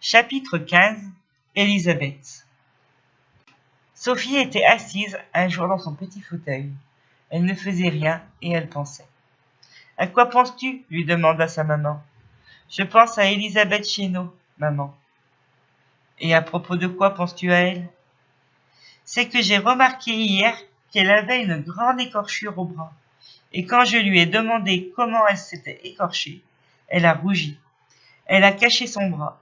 Chapitre 15. Élisabeth. Sophie était assise un jour dans son petit fauteuil. Elle ne faisait rien et elle pensait. « À quoi penses-tu » lui demanda sa maman. « Je pense à Élisabeth Chénaud, maman. »« Et à propos de quoi penses-tu à elle ?»« C'est que j'ai remarqué hier qu'elle avait une grande écorchure au bras. Et quand je lui ai demandé comment elle s'était écorchée, elle a rougi. Elle a caché son bras.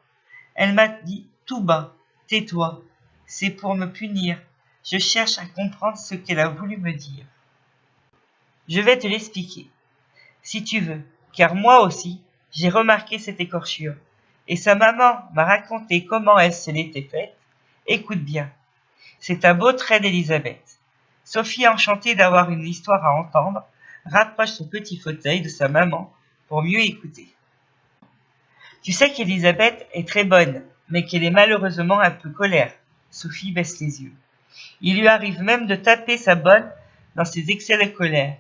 Elle m'a dit tout bas, « Tais-toi, c'est pour me punir. Je cherche à comprendre ce qu'elle a voulu me dire. » Je vais te l'expliquer, si tu veux, car moi aussi, j'ai remarqué cette écorchure. Et sa maman m'a raconté comment elle se l'était faite. Écoute bien, c'est un beau trait d'Élisabeth. Sophie, enchantée d'avoir une histoire à entendre, rapproche son petit fauteuil de sa maman pour mieux écouter. Tu sais qu'Élisabeth est très bonne, mais qu'elle est malheureusement un peu colère. Sophie baisse les yeux. Il lui arrive même de taper sa bonne dans ses excès de colère.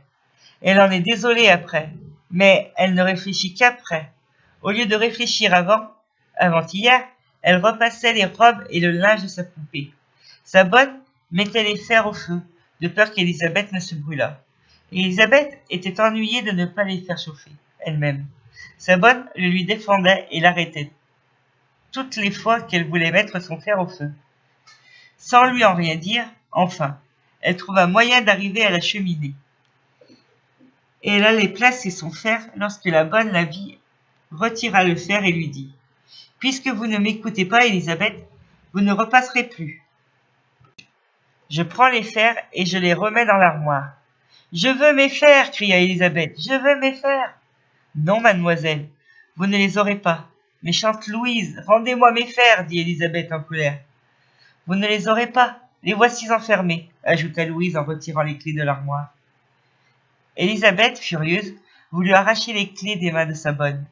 Elle en est désolée après, mais elle ne réfléchit qu'après. Au lieu de réfléchir avant-hier, elle repassait les robes et le linge de sa poupée. Sa bonne mettait les fers au feu, de peur qu'Élisabeth ne se brûlât. Élisabeth était ennuyée de ne pas les faire chauffer, elle-même. Sa bonne le lui défendait et l'arrêtait toutes les fois qu'elle voulait mettre son fer au feu. Sans lui en rien dire, enfin, elle trouva moyen d'arriver à la cheminée. Et elle allait placer son fer lorsque la bonne la vit, retira le fer et lui dit « Puisque vous ne m'écoutez pas, Élisabeth, vous ne repasserez plus. Je prends les fers et je les remets dans l'armoire. »« Je veux mes fers » cria Élisabeth. « Je veux mes fers !»« Non, mademoiselle, vous ne les aurez pas. Méchante Louise, rendez-moi mes fers » dit Élisabeth en colère. « Vous ne les aurez pas, les voici enfermés » ajouta Louise en retirant les clés de l'armoire. Élisabeth, furieuse, voulut arracher les clés des mains de sa bonne,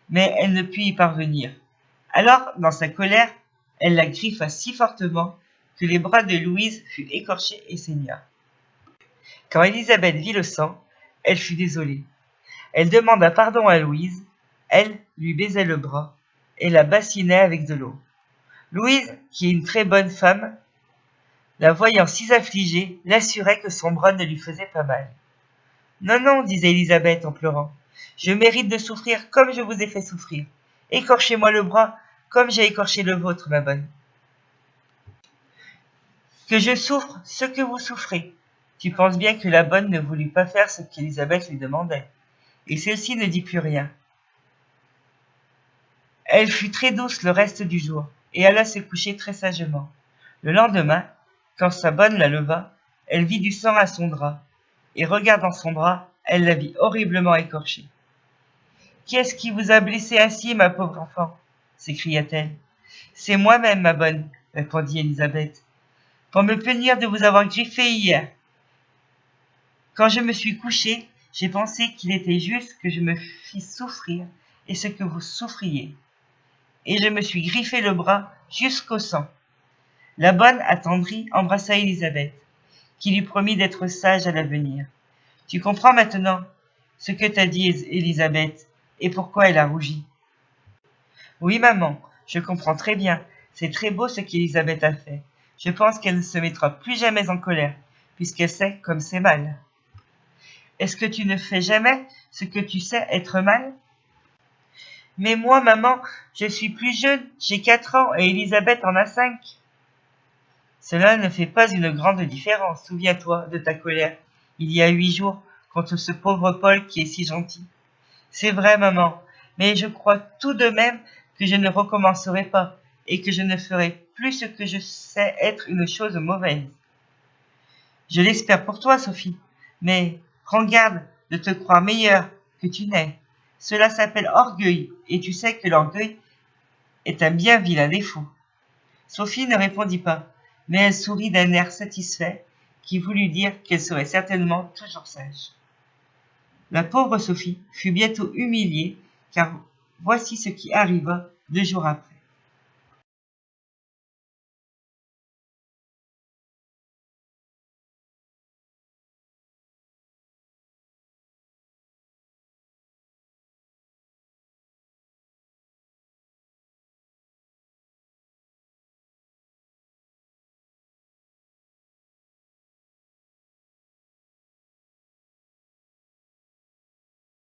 mais elle ne put y parvenir. Alors, dans sa colère, elle la griffa si fortement que les bras de Louise furent écorchés et saigna. Quand Élisabeth vit le sang, elle fut désolée. Elle demanda pardon à Louise, elle lui baisait le bras et la bassinait avec de l'eau. Louise, qui est une très bonne femme, la voyant si affligée, l'assurait que son bras ne lui faisait pas mal. « Non, non, disait Élisabeth en pleurant, je mérite de souffrir comme je vous ai fait souffrir. Écorchez-moi le bras comme j'ai écorché le vôtre, ma bonne. Que je souffre ce que vous souffrez. » Tu penses bien que la bonne ne voulut pas faire ce qu'Élisabeth lui demandait, et celle-ci ne dit plus rien. Elle fut très douce le reste du jour, et alla se coucher très sagement. Le lendemain, quand sa bonne la leva, elle vit du sang à son drap, et regardant son bras, elle la vit horriblement écorchée. « Qu'est-ce qui vous a blessé ainsi, ma pauvre enfant » s'écria-t-elle. « C'est moi-même, ma bonne, » répondit Élisabeth, « pour me punir de vous avoir griffé hier. Quand je me suis couchée, j'ai pensé qu'il était juste que je me fisse souffrir et ce que vous souffriez. Et je me suis griffé le bras jusqu'au sang. » La bonne, attendrie, embrassa Élisabeth, qui lui promit d'être sage à l'avenir. « Tu comprends maintenant ce que t'a dit Élisabeth et pourquoi elle a rougi. »« Oui, maman, je comprends très bien. C'est très beau ce qu'Élisabeth a fait. Je pense qu'elle ne se mettra plus jamais en colère, puisqu'elle sait comme c'est mal. »« Est-ce que tu ne fais jamais ce que tu sais être mal ?»« Mais moi, maman, je suis plus jeune, j'ai 4 ans et Élisabeth en a 5. » Cela ne fait pas une grande différence, souviens-toi de ta colère, il y a 8 jours, contre ce pauvre Paul qui est si gentil. C'est vrai, maman, mais je crois tout de même que je ne recommencerai pas, et que je ne ferai plus ce que je sais être une chose mauvaise. Je l'espère pour toi, Sophie, mais prends garde de te croire meilleure que tu n'es. Cela s'appelle orgueil, et tu sais que l'orgueil est un bien vilain défaut. Sophie ne répondit pas, mais elle sourit d'un air satisfait, qui voulut dire qu'elle serait certainement toujours sage. La pauvre Sophie fut bientôt humiliée, car voici ce qui arriva 2 jours après.